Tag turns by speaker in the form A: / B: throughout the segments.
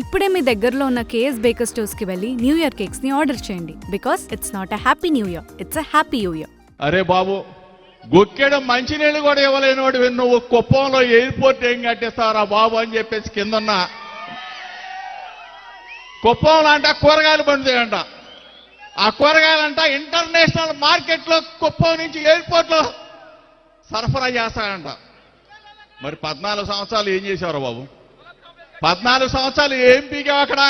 A: ఇప్పుడే మీ దగ్గరలో ఉన్న కేఎస్ బేకర్ స్టోర్స్ కి వెళ్ళి న్యూ ఇయర్ కేక్స్ ని ఆర్డర్ చేయండి because it's not a happy new year, it's a happy new year.
B: అరే బాబు, గుక్కెడు మంచినీళ్ళు కూడా ఇవ్వలేనోడు నువ్వు కుప్పంలో ఎయిర్పోర్ట్ ఏం కట్టేస్తావరా బాబు అని చెప్పేసి కిందన్న కుప్పంలో అంట కూరగాయలు పండుతాయంట. ఆ కూరగాయలంట ఇంటర్నేషనల్ మార్కెట్ లో కుప్పం నుంచి ఎయిర్పోర్ట్ లో సరఫరా చేస్తాయంట. మరి 14 సంవత్సరాలు ఏం చేశారు బాబు? 14 సంవత్సరాలు ఏం పీకావు అక్కడ?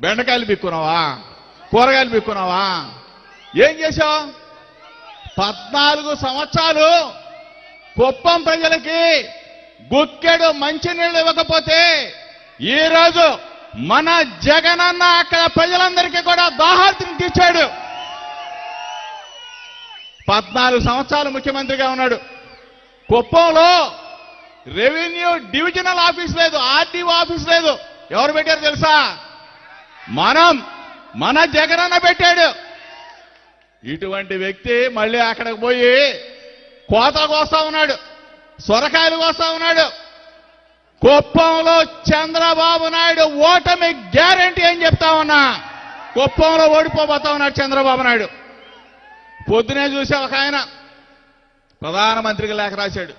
B: బెండకాయలు పీక్కున్నావా? కూరగాయలు పీక్కున్నావా? ఏం చేశావు? 14 సంవత్సరాలు కుప్పం ప్రజలకి గుక్కెడు మంచినీళ్ళు ఇవ్వకపోతే ఈ రోజు మన జగనన్న అక్కడ ప్రజలందరికీ కూడా దాహార్తిని తీర్చాడు. 14 సంవత్సరాలు ముఖ్యమంత్రిగా ఉన్నాడు. కుప్పంలో రెవెన్యూ డివిజనల్ ఆఫీస్ లేదు, ఆర్టీఓ ఆఫీస్ లేదు. ఎవరు పెట్టారు తెలుసా? మన జగనన్న పెట్టాడు. ఇటువంటి వ్యక్తి మళ్ళీ అక్కడికి పోయి కోత కోస్తా ఉన్నాడు, సొరకాయలు కోస్తా ఉన్నాడు. కుప్పంలో చంద్రబాబు నాయుడు ఓటమి గ్యారంటీ అని చెప్తా ఉన్నా. కుప్పంలో ఓడిపోబోతా ఉన్నాడు చంద్రబాబు నాయుడు. పొద్దునే చూసా ఒక ఆయన ప్రధానమంత్రికి లేఖ రాశాడు.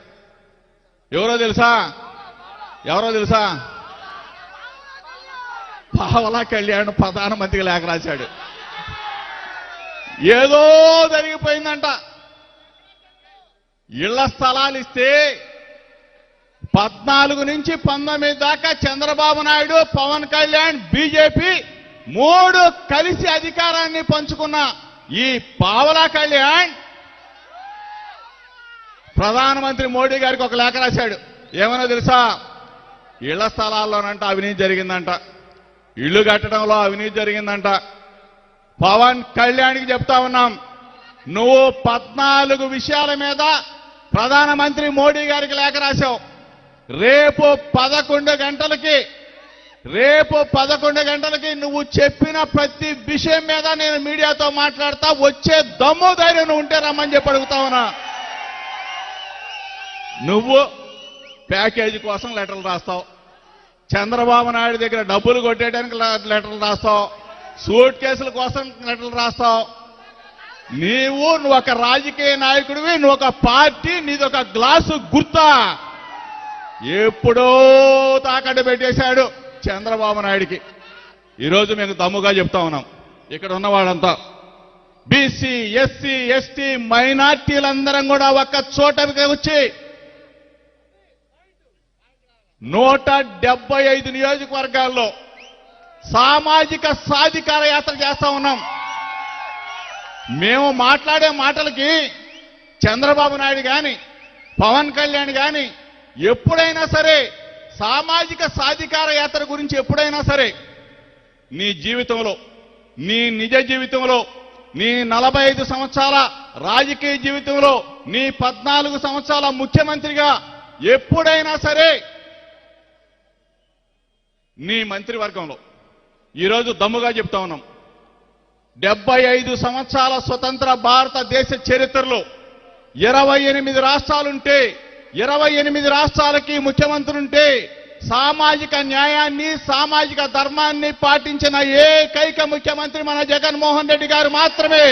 B: ఎవరో తెలుసా? పావలా కళ్యాణ్ ప్రధానమంత్రికి లేఖ రాశాడు. ఏదో జరిగిపోయిందంట. ఇళ్ల స్థలాలు ఇస్తే 14 నుంచి 19 దాకా చంద్రబాబు నాయుడు, పవన్ కళ్యాణ్, బీజేపీ 3 కలిసి అధికారాన్ని పంచుకున్న ఈ పావలా కళ్యాణ్ ప్రధానమంత్రి మోడీ గారికి ఒక లేఖ రాశాడు. ఏమన్నా తెలుసా? ఇళ్ల స్థలాల్లోనంట అవినీతి జరిగిందంట, ఇళ్లు కట్టడంలో అవినీతి జరిగిందంట. పవన్ కళ్యాణ్కి చెప్తా ఉన్నాం, నువ్వు 14 విషయాల మీద ప్రధానమంత్రి మోడీ గారికి లేఖ రాశావు. రేపు 11 గంటలకి నువ్వు చెప్పిన ప్రతి విషయం మీద నేను మీడియాతో మాట్లాడతా. వచ్చే దమ్ము ధైర్యం నువ్వు ఉంటే రమ్మని చెప్పి అడుగుతా ఉన్నా. నువ్వు ప్యాకేజీ కోసం లెటర్లు రాస్తావు, చంద్రబాబు నాయుడు దగ్గర డబ్బులు కొట్టేయడానికి లెటర్లు రాస్తావు, సూట్ కేసుల కోసం లెటర్లు రాస్తావు. నువ్వు ఒక రాజకీయ నాయకుడివి, నువ్వు ఒక పార్టీ, నీది ఒక గ్లాసు గుర్తా. ఎప్పుడో తాకట్టు పెట్టేశాడు చంద్రబాబు నాయుడికి. ఈరోజు మేము దమ్ముగా చెప్తా ఉన్నాం, ఇక్కడ ఉన్న వాళ్ళంతా బీసీ, ఎస్సీ, ఎస్టీ, మైనార్టీలందరం కూడా ఒక్క చోటకి వచ్చి 175 నియోజకవర్గాల్లో సామాజిక సాధికార యాత్ర చేస్తా ఉన్నాం. మేము మాట్లాడే మాటలకి చంద్రబాబు నాయుడు గాని, పవన్ కళ్యాణ్ గాని ఎప్పుడైనా సరే సామాజిక సాధికార యాత్ర గురించి ఎప్పుడైనా సరే నీ జీవితంలో, నీ నిజ జీవితంలో, నీ 45 సంవత్సరాల రాజకీయ జీవితంలో, నీ 14 సంవత్సరాల ముఖ్యమంత్రిగా ఎప్పుడైనా సరే నీ మంత్రివర్గంలో ఈరోజు దమ్ముగా చెప్తా ఉన్నాం, 75 సంవత్సరాల స్వతంత్ర భారతదేశ చరిత్రలో 28 రాష్ట్రాలుంటే 28 రాష్ట్రాలకి ముఖ్యమంత్రులుంటే సామాజిక న్యాయాన్ని, సామాజిక ధర్మాన్ని పాటించిన ఏకైక ముఖ్యమంత్రి మన జగన్మోహన్ రెడ్డి గారు మాత్రమే.